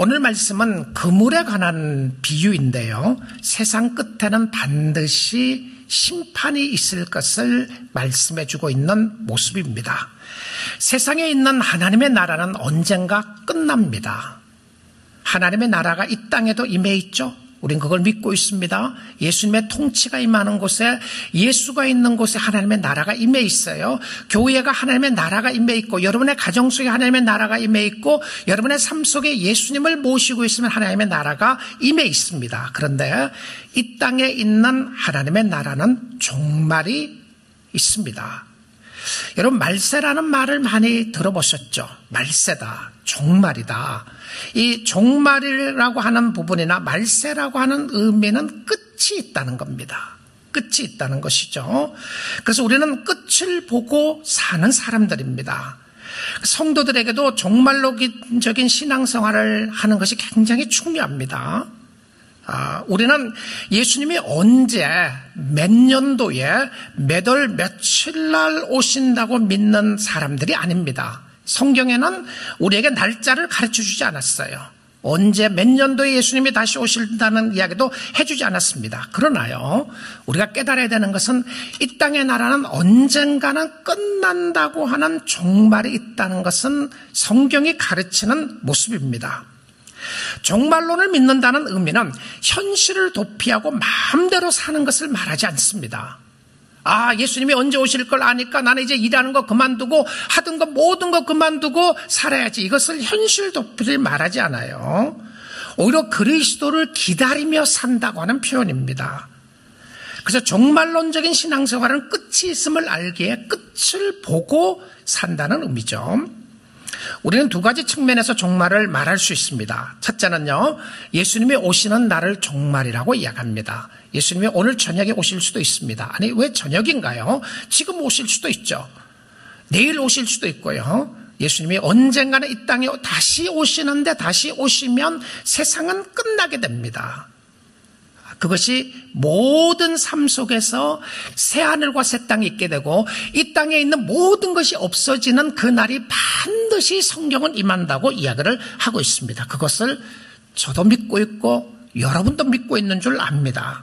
오늘 말씀은 그물에 관한 비유인데요. 세상 끝에는 반드시 심판이 있을 것을 말씀해 주고 있는 모습입니다. 세상에 있는 하나님의 나라는 언젠가 끝납니다. 하나님의 나라가 이 땅에도 임해 있죠. 우린 그걸 믿고 있습니다. 예수님의 통치가 임하는 곳에, 예수가 있는 곳에 하나님의 나라가 임해 있어요. 교회가 하나님의 나라가 임해 있고, 여러분의 가정 속에 하나님의 나라가 임해 있고, 여러분의 삶 속에 예수님을 모시고 있으면 하나님의 나라가 임해 있습니다. 그런데 이 땅에 있는 하나님의 나라는 종말이 있습니다. 여러분, 말세라는 말을 많이 들어보셨죠? 말세다, 종말이다. 이 종말이라고 하는 부분이나 말세라고 하는 의미는 끝이 있다는 겁니다. 끝이 있다는 것이죠. 그래서 우리는 끝을 보고 사는 사람들입니다. 성도들에게도 종말론적인 신앙생활을 하는 것이 굉장히 중요합니다. 우리는 예수님이 언제, 몇 년도에, 몇 월, 며칠 날 오신다고 믿는 사람들이 아닙니다. 성경에는 우리에게 날짜를 가르쳐 주지 않았어요. 언제, 몇 년도에 예수님이 다시 오신다는 이야기도 해주지 않았습니다. 그러나요, 우리가 깨달아야 되는 것은 이 땅의 나라는 언젠가는 끝난다고 하는 종말이 있다는 것은 성경이 가르치는 모습입니다. 종말론을 믿는다는 의미는 현실을 도피하고 마음대로 사는 것을 말하지 않습니다. 예수님이 언제 오실 걸 아니까 나는 이제 일하는 거 그만두고 하던 거 모든 거 그만두고 살아야지. 이것을 현실 도피를 말하지 않아요. 오히려 그리스도를 기다리며 산다고 하는 표현입니다. 그래서 종말론적인 신앙생활은 끝이 있음을 알기에 끝을 보고 산다는 의미죠. 우리는 두 가지 측면에서 종말을 말할 수 있습니다. 첫째는요, 예수님이 오시는 날을 종말이라고 이야기합니다. 예수님이 오늘 저녁에 오실 수도 있습니다. 아니, 왜 저녁인가요? 지금 오실 수도 있죠. 내일 오실 수도 있고요. 예수님이 언젠가는 이 땅에 다시 오시는데, 다시 오시면 세상은 끝나게 됩니다. 그것이 모든 삶 속에서 새하늘과 새 땅이 있게 되고 이 땅에 있는 모든 것이 없어지는 그날이 반드시 성경은 임한다고 이야기를 하고 있습니다. 그것을 저도 믿고 있고 여러분도 믿고 있는 줄 압니다.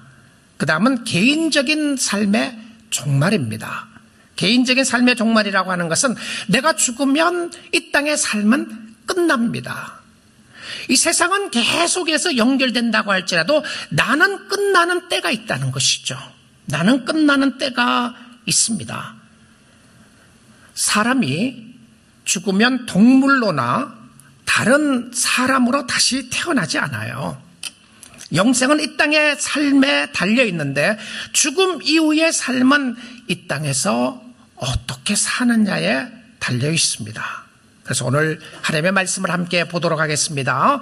그 다음은 개인적인 삶의 종말입니다. 개인적인 삶의 종말이라고 하는 것은 내가 죽으면 이 땅의 삶은 끝납니다. 이 세상은 계속해서 연결된다고 할지라도 나는 끝나는 때가 있다는 것이죠. 나는 끝나는 때가 있습니다. 사람이 죽으면 동물로나 다른 사람으로 다시 태어나지 않아요. 영생은 이 땅의 삶에 달려있는데 죽음 이후의 삶은 이 땅에서 어떻게 사느냐에 달려있습니다. 그래서 오늘 하나님의 말씀을 함께 보도록 하겠습니다.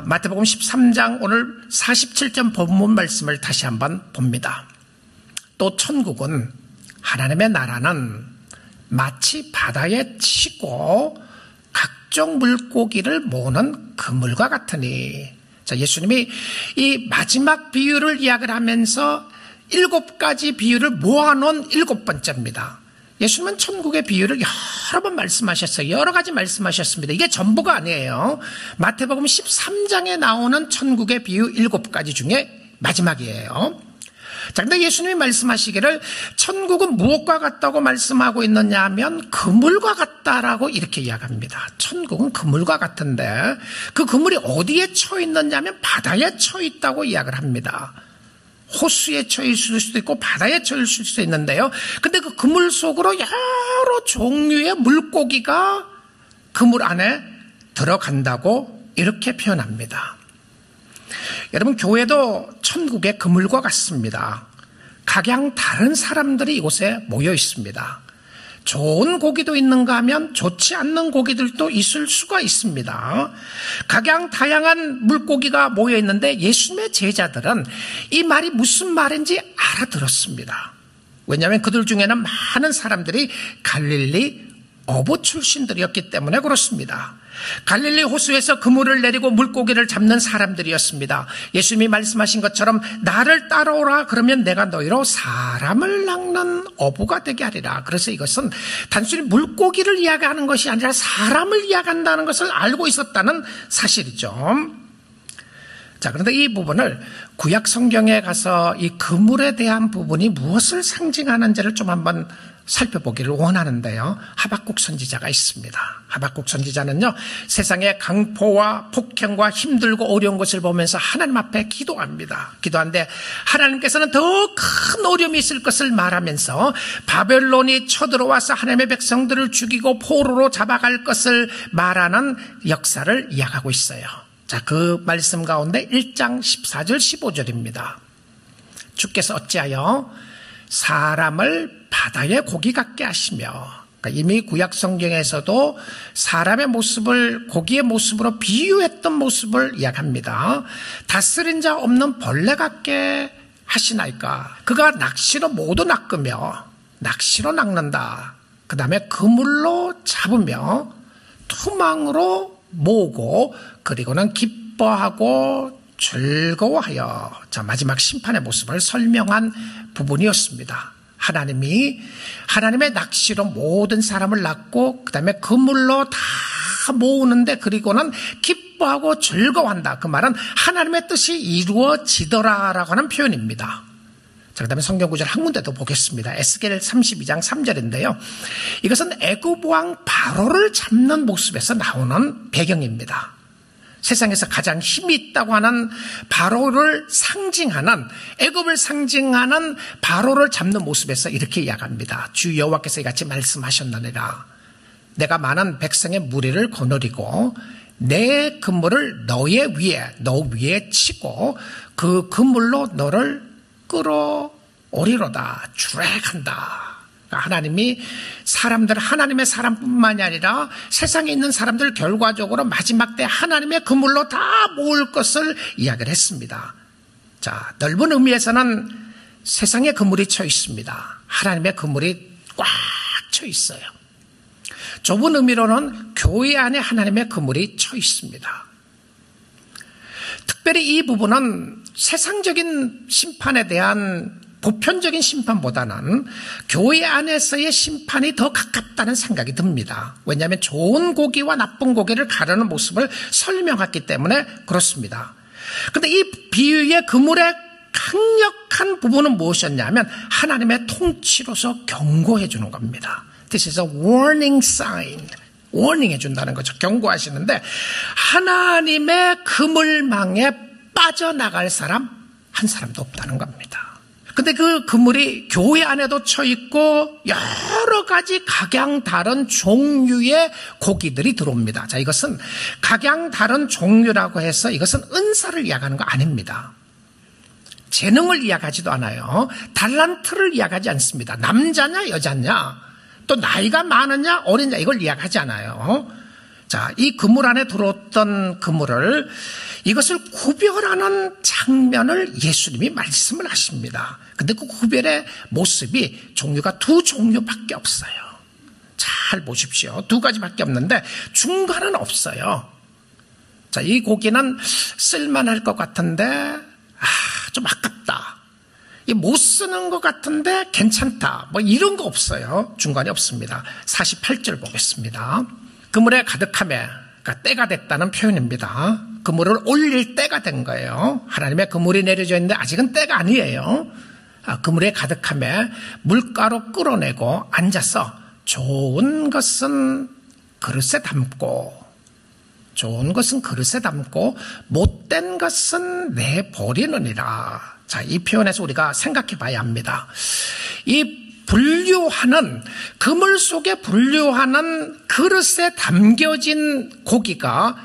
마태복음 13장 오늘 47절 본문 말씀을 다시 한번 봅니다. 또 천국은, 하나님의 나라는 마치 바다에 치고 각종 물고기를 모으는 그물과 같으니. 자, 예수님이 이 마지막 비유를 이야기를 하면서 7가지 비유를 모아놓은 7번째입니다. 예수님은 천국의 비유를 여러 번 말씀하셨어요. 여러 가지 말씀하셨습니다. 이게 전부가 아니에요. 마태복음 13장에 나오는 천국의 비유 7가지 중에 마지막이에요. 자, 근데 예수님이 말씀하시기를 천국은 무엇과 같다고 말씀하고 있느냐 하면 그물과 같다라고 이렇게 이야기합니다. 천국은 그물과 같은데 그 그물이 어디에 처해 있느냐 하면 바다에 처해 있다고 이야기를 합니다. 호수에 처해 있을 수도 있고 바다에 처해 있을 수도 있는데요. 근데 그 그물 속으로 여러 종류의 물고기가 그물 안에 들어간다고 이렇게 표현합니다. 여러분, 교회도 천국의 그물과 같습니다. 각양 다른 사람들이 이곳에 모여 있습니다. 좋은 고기도 있는가 하면 좋지 않는 고기들도 있을 수가 있습니다. 각양 다양한 물고기가 모여 있는데 예수님의 제자들은 이 말이 무슨 말인지 알아들었습니다. 왜냐하면 그들 중에는 많은 사람들이 갈릴리 어부 출신들이었기 때문에 그렇습니다. 갈릴리 호수에서 그물을 내리고 물고기를 잡는 사람들이었습니다. 예수님이 말씀하신 것처럼 나를 따라오라 그러면 내가 너희로 사람을 낚는 어부가 되게 하리라. 그래서 이것은 단순히 물고기를 이야기하는 것이 아니라 사람을 이야기한다는 것을 알고 있었다는 사실이죠. 자, 그런데 이 부분을 구약 성경에 가서 이 그물에 대한 부분이 무엇을 상징하는지를 좀 한번 살펴보기를 원하는데요. 하박국 선지자가 있습니다. 하박국 선지자는요, 세상의 강포와 폭행과 힘들고 어려운 것을 보면서 하나님 앞에 기도합니다. 기도하는데 하나님께서는 더 큰 어려움이 있을 것을 말하면서 바벨론이 쳐들어와서 하나님의 백성들을 죽이고 포로로 잡아갈 것을 말하는 역사를 이야기하고 있어요. 자, 그 말씀 가운데 1장 14절 15절입니다. 주께서 어찌하여 사람을 바다의 고기 같게 하시며, 그러니까 이미 구약 성경에서도 사람의 모습을 고기의 모습으로 비유했던 모습을 이야기합니다. 다스린 자 없는 벌레 같게 하시나이까. 그가 낚시로 모두 낚으며 낚시로 낚는다. 그 다음에 그물로 잡으며 투망으로 모으고 그리고는 기뻐하고 즐거워하여. 자, 마지막 심판의 모습을 설명한 부분이었습니다. 하나님이 하나님의 낚시로 모든 사람을 낚고 그 다음에 그물로 다 모으는데 그리고는 기뻐하고 즐거워한다. 그 말은 하나님의 뜻이 이루어지더라라고 하는 표현입니다. 자, 그 다음에 성경 구절 한 군데 더 보겠습니다. 에스겔 32장 3절인데요. 이것은 애굽 왕 바로를 잡는 모습에서 나오는 배경입니다. 세상에서 가장 힘이 있다고 하는 바로를 상징하는, 애굽을 상징하는 바로를 잡는 모습에서 이렇게 이야기합니다. 주 여호와께서 이같이 말씀하셨느니라. 내가 많은 백성의 무리를 거느리고 내 그물을 너 위에 치고 그 그물로 너를 끌어오리로다. 드래그한다. 하나님이 하나님의 사람뿐만이 아니라 세상에 있는 사람들 결과적으로 마지막 때 하나님의 그물로 다 모을 것을 이야기를 했습니다. 자, 넓은 의미에서는 세상에 그물이 쳐 있습니다. 하나님의 그물이 꽉 쳐 있어요. 좁은 의미로는 교회 안에 하나님의 그물이 쳐 있습니다. 특별히 이 부분은 세상적인 심판에 대한 보편적인 심판보다는 교회 안에서의 심판이 더 가깝다는 생각이 듭니다. 왜냐하면 좋은 고기와 나쁜 고기를 가르는 모습을 설명했기 때문에 그렇습니다. 그런데 이 비유의 그물의 강력한 부분은 무엇이었냐면 하나님의 통치로서 경고해 주는 겁니다. This is a warning sign. 워닝해 준다는 거죠. 경고하시는데 하나님의 그물망에 빠져나갈 사람 한 사람도 없다는 겁니다. 근데 그 그물이 교회 안에도 쳐 있고 여러 가지 각양 다른 종류의 고기들이 들어옵니다. 자, 이것은 각양 다른 종류라고 해서 이것은 은사를 이야기하는 거 아닙니다. 재능을 이야기하지도 않아요. 달란트를 이야기하지 않습니다. 남자냐 여자냐 또 나이가 많으냐 어리냐 이걸 이야기하지 않아요. 자, 이 그물 안에 들어왔던 그물을 이것을 구별하는 장면을 예수님이 말씀을 하십니다. 근데 그 구별의 모습이 종류가 두 종류밖에 없어요. 잘 보십시오. 두 가지밖에 없는데 중간은 없어요. 자, 이 고기는 쓸만할 것 같은데 좀 아깝다. 못 쓰는 것 같은데 괜찮다. 뭐 이런 거 없어요. 중간이 없습니다. 48절 보겠습니다. 그물에 가득함에, 그러니까 때가 됐다는 표현입니다. 그물을 올릴 때가 된 거예요. 하나님의 그물이 내려져 있는데 아직은 때가 아니에요. 그물에 가득함에 물가로 끌어내고 앉아서 좋은 것은 그릇에 담고 못된 것은 내버리느니라. 자, 이 표현에서 우리가 생각해 봐야 합니다. 이 분류하는, 그물 속에 분류하는 그릇에 담겨진 고기가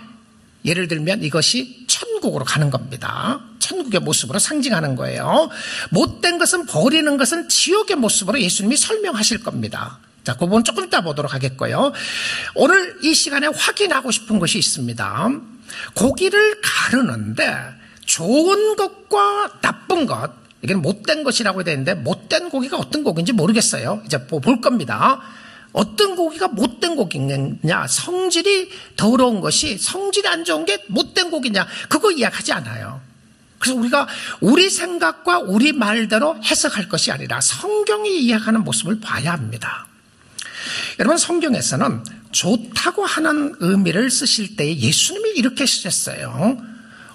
예를 들면 이것이 천국으로 가는 겁니다. 천국의 모습으로 상징하는 거예요. 못된 것은, 버리는 것은 지옥의 모습으로 예수님이 설명하실 겁니다. 자, 그 부분 조금 이따 보도록 하겠고요. 오늘 이 시간에 확인하고 싶은 것이 있습니다. 고기를 가르는데 좋은 것과 나쁜 것, 이게 못된 것이라고 되어 있는데 못된 고기가 어떤 고기인지 모르겠어요. 이제 볼 겁니다. 어떤 고기가 못된 고기냐, 성질이 더러운 것이 성질이 안 좋은 게 못된 고기냐, 그거 이야기하지 않아요. 그래서 우리가 우리 생각과 우리 말대로 해석할 것이 아니라 성경이 이야기하는 모습을 봐야 합니다. 여러분, 성경에서는 좋다고 하는 의미를 쓰실 때 예수님이 이렇게 쓰셨어요.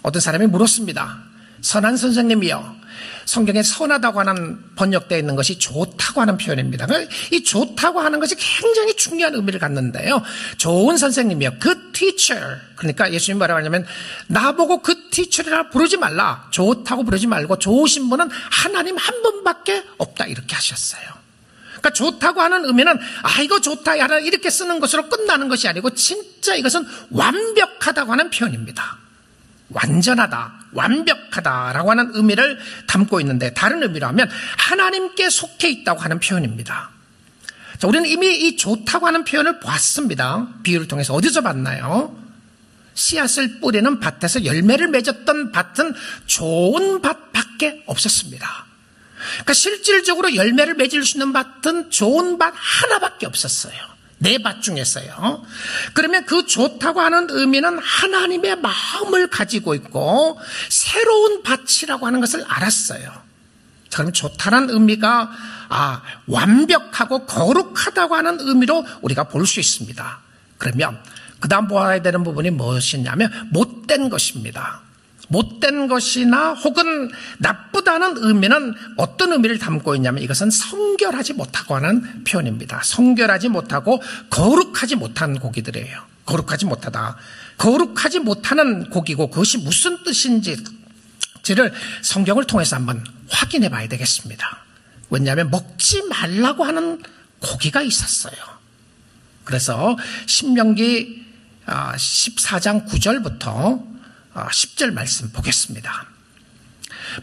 어떤 사람이 물었습니다. 선한 선생님이요, 성경에 선하다고 하는 번역되어 있는 것이 좋다고 하는 표현입니다. 이 좋다고 하는 것이 굉장히 중요한 의미를 갖는데요. 좋은 선생님이요, good teacher. 그러니까 예수님이 뭐라고 하냐면, 나보고 good teacher이라 부르지 말라. 좋다고 부르지 말고 좋으신 분은 하나님 한 분밖에 없다, 이렇게 하셨어요. 그러니까 좋다고 하는 의미는 이거 좋다 이렇게 쓰는 것으로 끝나는 것이 아니고 진짜 이것은 완벽하다고 하는 표현입니다. 완전하다, 완벽하다라고 하는 의미를 담고 있는데, 다른 의미로 하면 하나님께 속해 있다고 하는 표현입니다. 자, 우리는 이미 이 좋다고 하는 표현을 봤습니다. 비유를 통해서. 어디서 봤나요? 씨앗을 뿌리는 밭에서 열매를 맺었던 밭은 좋은 밭밖에 없었습니다. 그러니까 실질적으로 열매를 맺을 수 있는 밭은 좋은 밭 하나밖에 없었어요. 네 밭 중에서요. 그러면 그 좋다고 하는 의미는 하나님의 마음을 가지고 있고 새로운 밭이라고 하는 것을 알았어요. 자, 그럼 좋다는 의미가 완벽하고 거룩하다고 하는 의미로 우리가 볼 수 있습니다. 그러면 그 다음 보아야 되는 부분이 무엇이냐면 못된 것입니다. 못된 것이나 혹은 나쁘다는 의미는 어떤 의미를 담고 있냐면, 이것은 성결하지 못하고 하는 표현입니다. 성결하지 못하고 거룩하지 못한 고기들이에요. 거룩하지 못하다. 거룩하지 못하는 고기고 그것이 무슨 뜻인지를 성경을 통해서 한번 확인해 봐야 되겠습니다. 왜냐하면 먹지 말라고 하는 고기가 있었어요. 그래서 신명기 14장 9절부터 10절 말씀 보겠습니다.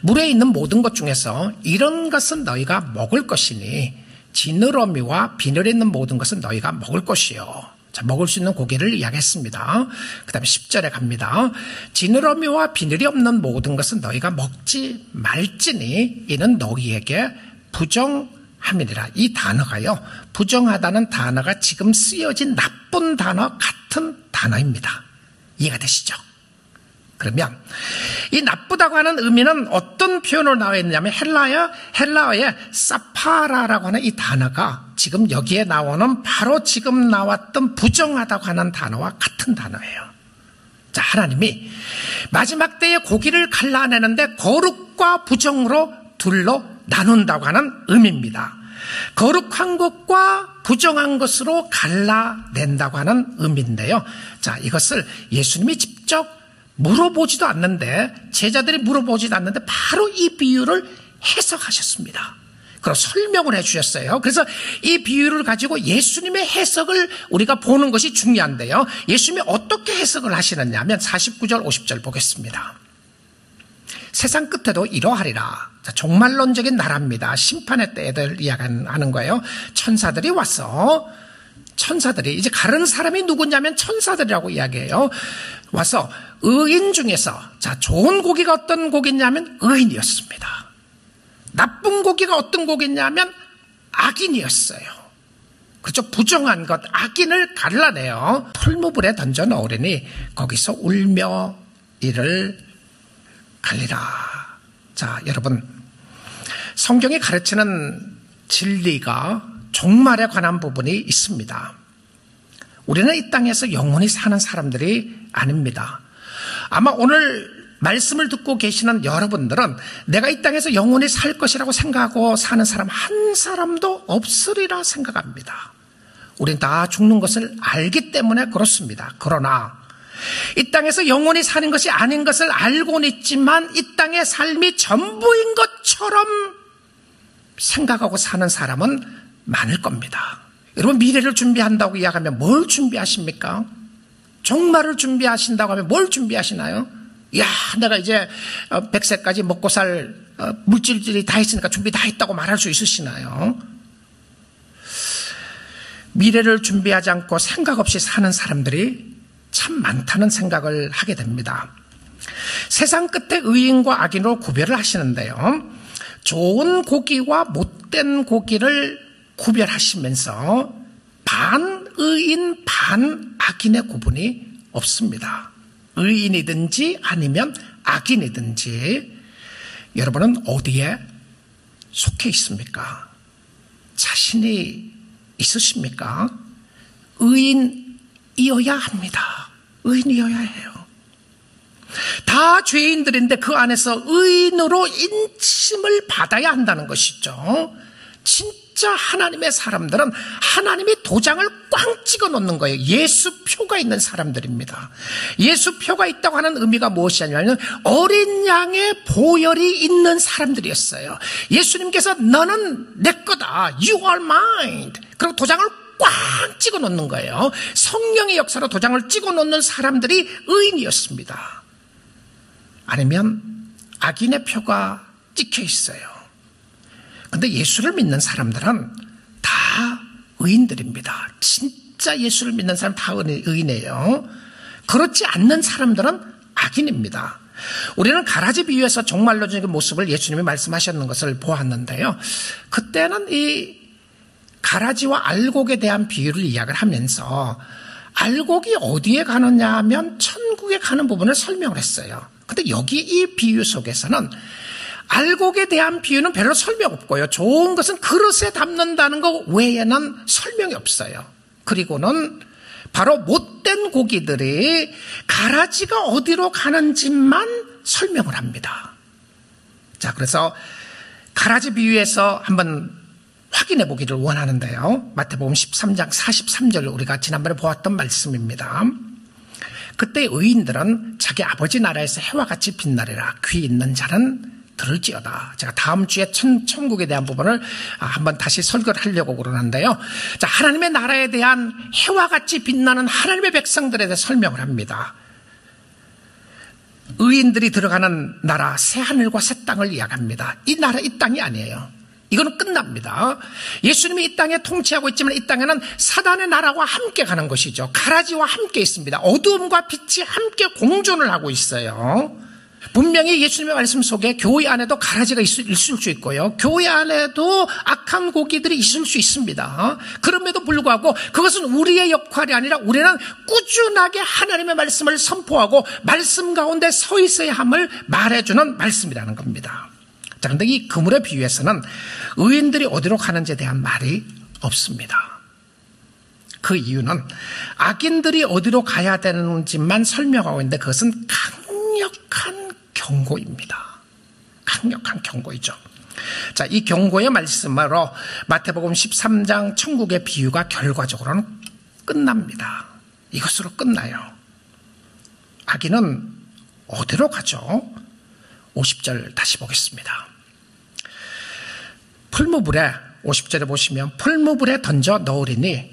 물에 있는 모든 것 중에서 이런 것은 너희가 먹을 것이니 지느러미와 비늘에 있는 모든 것은 너희가 먹을 것이요. 자, 먹을 수 있는 고기를 이야기했습니다. 그 다음에 10절에 갑니다. 지느러미와 비늘이 없는 모든 것은 너희가 먹지 말지니 이는 너희에게 부정함이니라. 이 단어가요, 부정하다는 단어가 지금 쓰여진 나쁜 단어 같은 단어입니다. 이해가 되시죠? 그러면 이 나쁘다고 하는 의미는 어떤 표현으로 나와 있느냐면 헬라어의 사파라라고 하는 이 단어가 지금 여기에 나오는 바로 지금 나왔던 부정하다고 하는 단어와 같은 단어예요. 자, 하나님이 마지막 때에 고기를 갈라내는데 거룩과 부정으로 둘로 나눈다고 하는 의미입니다. 거룩한 것과 부정한 것으로 갈라낸다고 하는 의미인데요. 자, 이것을 예수님이 직접 물어보지도 않는데, 제자들이 물어보지도 않는데 바로 이 비유를 해석하셨습니다. 그리고 설명을 해주셨어요. 그래서 이 비유를 가지고 예수님의 해석을 우리가 보는 것이 중요한데요. 예수님이 어떻게 해석을 하시느냐 하면 49절 50절 보겠습니다. 세상 끝에도 이러하리라. 자, 종말론적인 나라입니다. 심판의 때를 이야기하는 거예요. 천사들이 와서, 천사들이 이제 가른 사람이 누구냐면 천사들이라고 이야기해요. 와서 의인 중에서, 자, 좋은 고기가 어떤 고기냐면 의인이었습니다. 나쁜 고기가 어떤 고기냐면 악인이었어요. 그렇죠? 부정한 것, 악인을 갈라내어 풀무불에 던져 넣으려니 거기서 울며 이를 갈리라. 자, 여러분, 성경이 가르치는 진리가 종말에 관한 부분이 있습니다. 우리는 이 땅에서 영원히 사는 사람들이 아닙니다. 아마 오늘 말씀을 듣고 계시는 여러분들은 내가 이 땅에서 영원히 살 것이라고 생각하고 사는 사람 한 사람도 없으리라 생각합니다. 우린 다 죽는 것을 알기 때문에 그렇습니다. 그러나 이 땅에서 영원히 사는 것이 아닌 것을 알고는 있지만 이 땅의 삶이 전부인 것처럼 생각하고 사는 사람은 많을 겁니다. 여러분, 미래를 준비한다고 이야기하면 뭘 준비하십니까? 종말을 준비하신다고 하면 뭘 준비하시나요? 야, 내가 이제 100세까지 먹고 살 물질들이 다 있으니까 준비 다 했다고 말할 수 있으시나요? 미래를 준비하지 않고 생각 없이 사는 사람들이 참 많다는 생각을 하게 됩니다. 세상 끝에 의인과 악인으로 구별을 하시는데요. 좋은 고기와 못된 고기를 구별하시면서 반의인 반악인의 구분이 없습니다. 의인이든지 아니면 악인이든지 여러분은 어디에 속해 있습니까? 자신이 있으십니까? 의인이어야 합니다. 의인이어야 해요. 다 죄인들인데 그 안에서 의인으로 인침을 받아야 한다는 것이죠. 진짜 하나님의 사람들은 하나님이 도장을 꽝 찍어 놓는 거예요. 예수표가 있는 사람들입니다. 예수표가 있다고 하는 의미가 무엇이냐면 어린 양의 보혈이 있는 사람들이었어요. 예수님께서 너는 내 거다. You are mine. 그리고 도장을 꽝 찍어 놓는 거예요. 성령의 역사로 도장을 찍어 놓는 사람들이 의인이었습니다. 아니면 악인의 표가 찍혀 있어요. 근데 예수를 믿는 사람들은 다 의인들입니다. 진짜 예수를 믿는 사람 다 의인이에요. 그렇지 않는 사람들은 악인입니다. 우리는 가라지 비유에서 종말론적인 모습을 예수님이 말씀하셨는 것을 보았는데요. 그때는 이 가라지와 알곡에 대한 비유를 이야기를 하면서 알곡이 어디에 가느냐 하면 천국에 가는 부분을 설명을 했어요. 근데 여기 이 비유 속에서는 알곡에 대한 비유는 별로 설명 없고요. 좋은 것은 그릇에 담는다는 것 외에는 설명이 없어요. 그리고는 바로 못된 고기들이 가라지가 어디로 가는지만 설명을 합니다. 자, 그래서 가라지 비유에서 한번 확인해 보기를 원하는데요. 마태복음 13장 43절 우리가 지난번에 보았던 말씀입니다. 그때 의인들은 자기 아버지 나라에서 해와 같이 빛나리라. 귀 있는 자는 들을지어다. 제가 다음 주에 천국에 대한 부분을 한번 다시 설교를 하려고 그러는데요. 자, 하나님의 나라에 대한 해와 같이 빛나는 하나님의 백성들에 대해 설명을 합니다. 의인들이 들어가는 나라, 새 하늘과 새 땅을 이야기합니다. 이 나라, 이 땅이 아니에요. 이거는 끝납니다. 예수님이 이 땅에 통치하고 있지만 이 땅에는 사단의 나라와 함께 가는 것이죠. 가라지와 함께 있습니다. 어두움과 빛이 함께 공존을 하고 있어요. 분명히 예수님의 말씀 속에 교회 안에도 가라지가 있을 수 있고요. 교회 안에도 악한 고기들이 있을 수 있습니다. 그럼에도 불구하고 그것은 우리의 역할이 아니라 우리는 꾸준하게 하나님의 말씀을 선포하고 말씀 가운데 서 있어야 함을 말해주는 말씀이라는 겁니다. 자, 그런데 이 그물의 비유에서는 의인들이 어디로 가는지에 대한 말이 없습니다. 그 이유는 악인들이 어디로 가야 되는지만 설명하고 있는데 그것은 강력한 경고입니다. 강력한 경고이죠. 자, 이 경고의 말씀으로 마태복음 13장 천국의 비유가 결과적으로는 끝납니다. 이것으로 끝나요. 악인은 어디로 가죠? 50절 다시 보겠습니다. 풀무불에 50절에 보시면 풀무불에 던져 넣으리니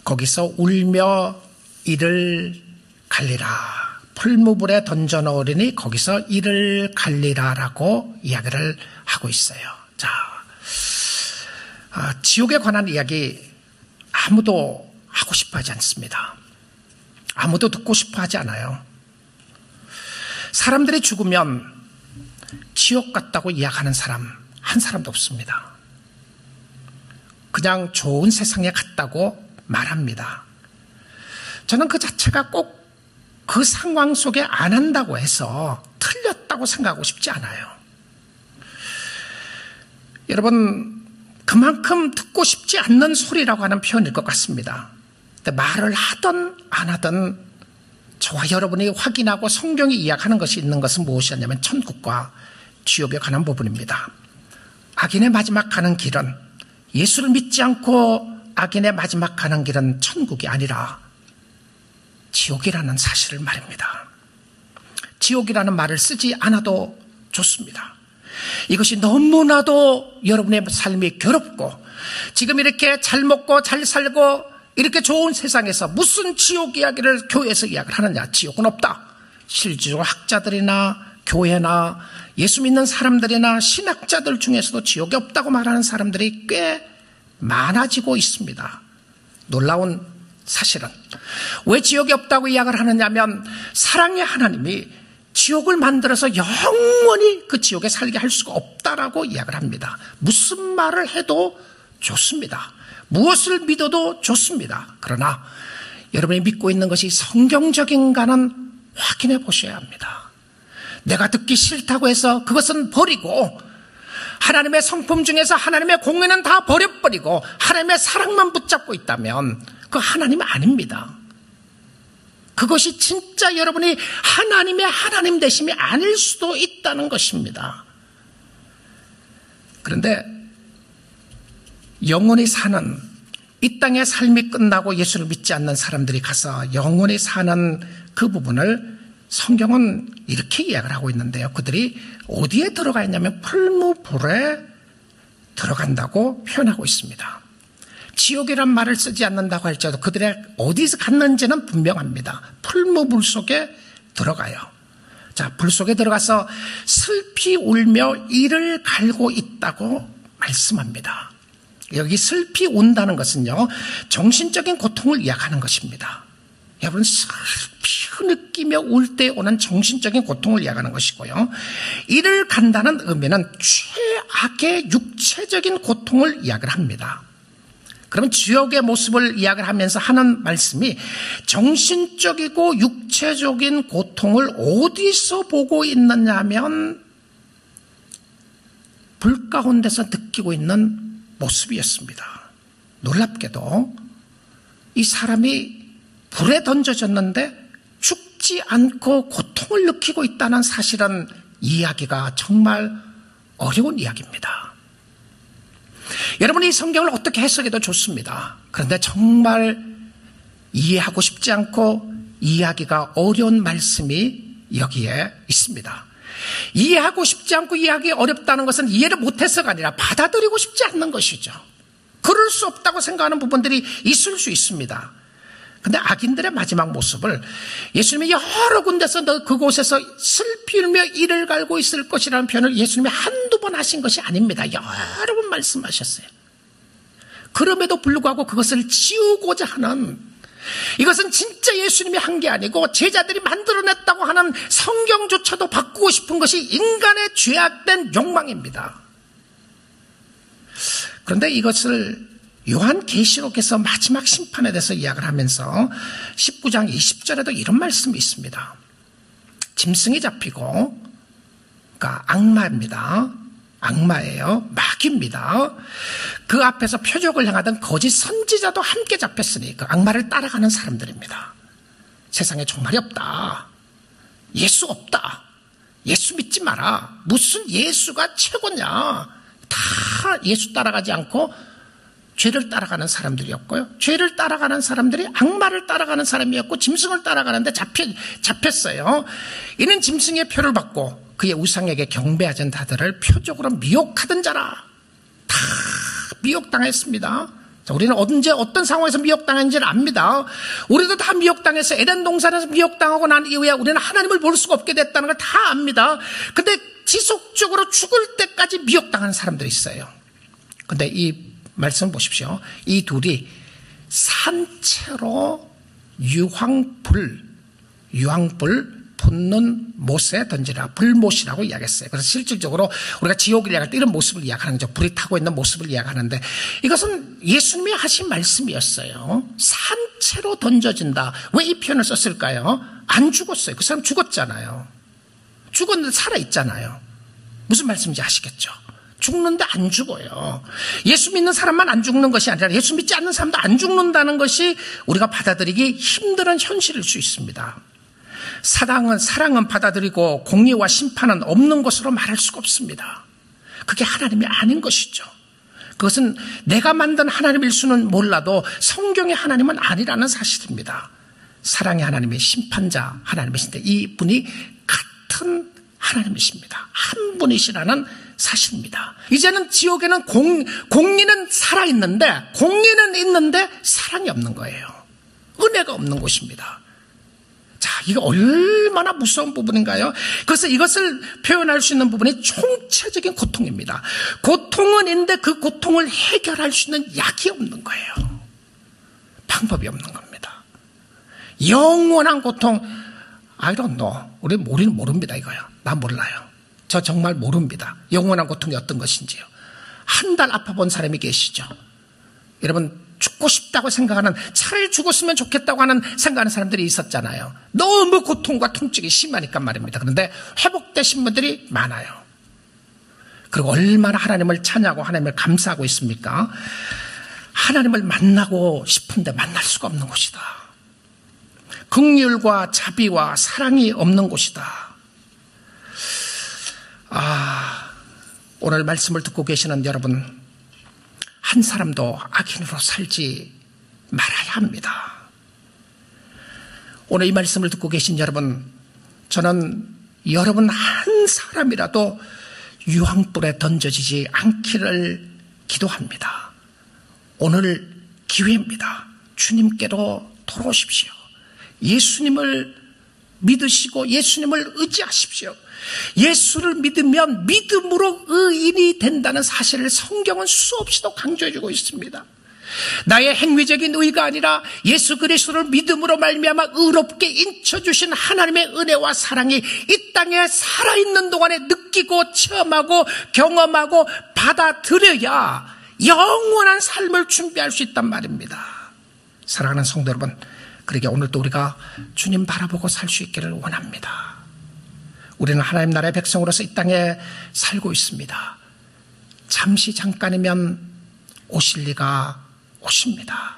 거기서 울며 이를 갈리라. 풀무불에 던져 넣으리니 거기서 이를 갈리라라고 이야기를 하고 있어요. 자, 지옥에 관한 이야기 아무도 하고 싶어 하지 않습니다. 아무도 듣고 싶어 하지 않아요. 사람들이 죽으면 지옥 같다고 이야기하는 사람 한 사람도 없습니다. 그냥 좋은 세상에 갔다고 말합니다. 저는 그 자체가 꼭 그 상황 속에 안 한다고 해서 틀렸다고 생각하고 싶지 않아요. 여러분, 그만큼 듣고 싶지 않는 소리라고 하는 표현일 것 같습니다. 근데 말을 하든 안 하든 저와 여러분이 확인하고 성경이 이야기하는 것이 있는 것은 무엇이었냐면 천국과 지옥에 관한 부분입니다. 악인의 마지막 가는 길은 예수를 믿지 않고 악인의 마지막 가는 길은 천국이 아니라 지옥이라는 사실을 말입니다. 지옥이라는 말을 쓰지 않아도 좋습니다. 이것이 너무나도 여러분의 삶이 괴롭고 지금 이렇게 잘 먹고 잘 살고 이렇게 좋은 세상에서 무슨 지옥 이야기를 교회에서 이야기를 하느냐. 지옥은 없다. 실제로 학자들이나 교회나 예수 믿는 사람들이나 신학자들 중에서도 지옥이 없다고 말하는 사람들이 꽤 많아지고 있습니다. 놀라운 사실은 왜 지옥이 없다고 이야기를 하느냐면 사랑의 하나님이 지옥을 만들어서 영원히 그 지옥에 살게 할 수가 없다라고 이야기를 합니다. 무슨 말을 해도 좋습니다. 무엇을 믿어도 좋습니다. 그러나 여러분이 믿고 있는 것이 성경적인가는 확인해 보셔야 합니다. 내가 듣기 싫다고 해서 그것은 버리고 하나님의 성품 중에서 하나님의 공의는 다 버려버리고 하나님의 사랑만 붙잡고 있다면 그 하나님 아닙니다. 그것이 진짜 여러분이 하나님의 하나님 되심이 아닐 수도 있다는 것입니다. 그런데 영원히 사는, 이 땅의 삶이 끝나고 예수를 믿지 않는 사람들이 가서 영원히 사는 그 부분을 성경은 이렇게 이야기를 하고 있는데요. 그들이 어디에 들어가 있냐면 풀무불에 들어간다고 표현하고 있습니다. 지옥이란 말을 쓰지 않는다고 할지라도 그들이 어디서 갔는지는 분명합니다. 풀무불 속에 들어가요. 자, 불 속에 들어가서 슬피 울며 이를 갈고 있다고 말씀합니다. 여기 슬피 운다는 것은요, 정신적인 고통을 이야기하는 것입니다. 여러분, 슬피 느끼며 울 때 오는 정신적인 고통을 이야기하는 것이고요. 이를 간다는 의미는 최악의 육체적인 고통을 이야기를 합니다. 그러면 지옥의 모습을 이야기를 하면서 하는 말씀이 정신적이고 육체적인 고통을 어디서 보고 있느냐 하면 불 가운데서 느끼고 있는 모습이었습니다. 놀랍게도 이 사람이 불에 던져졌는데 죽지 않고 고통을 느끼고 있다는 사실은 이해하기가 정말 어려운 이야기입니다. 여러분이 이 성경을 어떻게 해석해도 좋습니다. 그런데 정말 이해하고 싶지 않고 이해하기가 어려운 말씀이 여기에 있습니다. 이해하고 싶지 않고 이해하기 어렵다는 것은 이해를 못해서가 아니라 받아들이고 싶지 않는 것이죠. 그럴 수 없다고 생각하는 부분들이 있을 수 있습니다. 근데 악인들의 마지막 모습을 예수님이 여러 군데서 그곳에서 슬피 울며 이를 갈고 있을 것이라는 표현을 예수님이 한두 번 하신 것이 아닙니다. 여러 번 말씀하셨어요. 그럼에도 불구하고 그것을 지우고자 하는, 이것은 진짜 예수님이 한 게 아니고 제자들이 만들어냈다고 하는 성경조차도 바꾸고 싶은 것이 인간의 죄악된 욕망입니다. 그런데 이것을 요한계시록에서 마지막 심판에 대해서 이야기를 하면서 19장 20절에도 이런 말씀이 있습니다. 짐승이 잡히고, 그러니까 악마입니다. 악마예요. 마귀입니다. 그 앞에서 표적을 행하던 거짓 선지자도 함께 잡혔으니 그 악마를 따라가는 사람들입니다. 세상에 종말이 없다. 예수 없다. 예수 믿지 마라. 무슨 예수가 최고냐. 다 예수 따라가지 않고 죄를 따라가는 사람들이었고요. 죄를 따라가는 사람들이 악마를 따라가는 사람이었고 짐승을 따라가는데 잡혔어요. 이는 짐승의 표를 받고 그의 우상에게 경배하던 자들을 표적으로 미혹하던 자라. 다 미혹당했습니다. 자, 우리는 언제 어떤 상황에서 미혹당했는지를 압니다. 우리도 다 미혹당해서 에덴 동산에서 미혹당하고 난 이후에 우리는 하나님을 볼 수가 없게 됐다는 걸 다 압니다. 근데 지속적으로 죽을 때까지 미혹당하는 사람들이 있어요. 근데 이 말씀 보십시오. 이 둘이 산채로 유황불 붙는 못에 던지라. 불못이라고 이야기했어요. 그래서 실질적으로 우리가 지옥을 이야기할 때 이런 모습을 이야기하는 거죠. 불이 타고 있는 모습을 이야기하는데 이것은 예수님이 하신 말씀이었어요. 산채로 던져진다. 왜 이 표현을 썼을까요? 안 죽었어요. 그 사람 죽었잖아요. 죽었는데 살아있잖아요. 무슨 말씀인지 아시겠죠? 죽는데 안 죽어요. 예수 믿는 사람만 안 죽는 것이 아니라 예수 믿지 않는 사람도 안 죽는다는 것이 우리가 받아들이기 힘든 현실일 수 있습니다. 사랑은 받아들이고 공의와 심판은 없는 것으로 말할 수가 없습니다. 그게 하나님이 아닌 것이죠. 그것은 내가 만든 하나님일 수는 몰라도 성경의 하나님은 아니라는 사실입니다. 사랑의 하나님의 심판자 하나님이신데 이분이 같은 하나님이십니다. 한 분이시라는 사실입니다. 이제는 지옥에는 공의는 살아있는데, 공의는 있는데 사랑이 없는 거예요. 은혜가 없는 곳입니다. 자, 이게 얼마나 무서운 부분인가요? 그래서 이것을 표현할 수 있는 부분이 총체적인 고통입니다. 고통은 있는데 그 고통을 해결할 수 있는 약이 없는 거예요. 방법이 없는 겁니다. 영원한 고통, I don't know. 우리는 모릅니다, 이거요. 나 몰라요. 저 정말 모릅니다. 영원한 고통이 어떤 것인지요. 한 달 아파본 사람이 계시죠? 여러분, 죽고 싶다고 생각하는, 차라리 죽었으면 좋겠다고 하는 생각하는 사람들이 있었잖아요. 너무 고통과 통증이 심하니까 말입니다. 그런데 회복되신 분들이 많아요. 그리고 얼마나 하나님을 찬양하고 하나님을 감사하고 있습니까? 하나님을 만나고 싶은데 만날 수가 없는 곳이다. 긍휼과 자비와 사랑이 없는 곳이다. 오늘 말씀을 듣고 계시는 여러분, 한 사람도 악인으로 살지 말아야 합니다. 오늘 이 말씀을 듣고 계신 여러분, 저는 여러분 한 사람이라도 유황불에 던져지지 않기를 기도합니다. 오늘 기회입니다. 주님께로 돌아오십시오. 예수님을 믿으시고 예수님을 의지하십시오. 예수를 믿으면 믿음으로 의인이 된다는 사실을 성경은 수없이도 강조해주고 있습니다. 나의 행위적인 의가 아니라 예수 그리스도를 믿음으로 말미암아 의롭게 인쳐주신 하나님의 은혜와 사랑이 이 땅에 살아있는 동안에 느끼고 체험하고 경험하고 받아들여야 영원한 삶을 준비할 수 있단 말입니다. 사랑하는 성도 여러분, 그러게 오늘도 우리가 주님 바라보고 살 수 있기를 원합니다. 우리는 하나님 나라의 백성으로서 이 땅에 살고 있습니다. 잠시 잠깐이면 오실 리가 오십니다.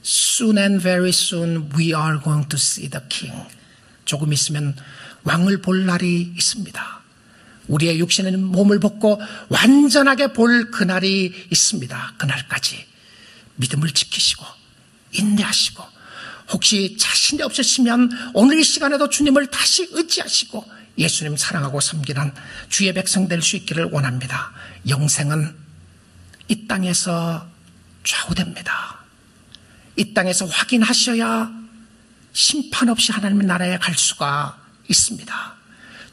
Soon and very soon we are going to see the King. 조금 있으면 왕을 볼 날이 있습니다. 우리의 육신의 몸을 벗고 완전하게 볼 그날이 있습니다. 그날까지 믿음을 지키시고 인내하시고, 혹시 자신이 없으시면 오늘 이 시간에도 주님을 다시 의지하시고 예수님 사랑하고 섬기는 주의 백성 될 수 있기를 원합니다. 영생은 이 땅에서 좌우됩니다. 이 땅에서 확인하셔야 심판 없이 하나님의 나라에 갈 수가 있습니다.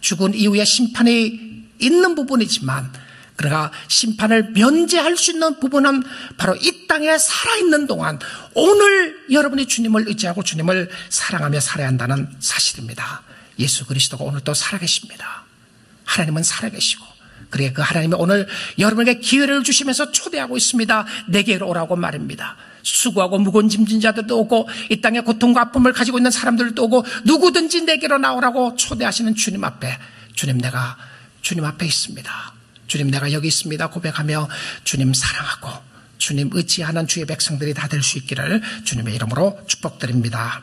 죽은 이후에 심판이 있는 부분이지만, 그러나 심판을 면제할 수 있는 부분은 바로 이 땅에 살아있는 동안 오늘 여러분이 주님을 의지하고 주님을 사랑하며 살아야 한다는 사실입니다. 예수 그리스도가 오늘도 살아계십니다. 하나님은 살아계시고, 그래 그 하나님이 오늘 여러분에게 기회를 주시면서 초대하고 있습니다. 내게로 오라고 말입니다. 수고하고 무거운 짐진 자들도 오고 이 땅에 고통과 아픔을 가지고 있는 사람들도 오고 누구든지 내게로 나오라고 초대하시는 주님 앞에, 주님 내가 주님 앞에 있습니다. 주님 내가 여기 있습니다 고백하며 주님 사랑하고 주님 의지하는 주의 백성들이 다 될 수 있기를 주님의 이름으로 축복드립니다.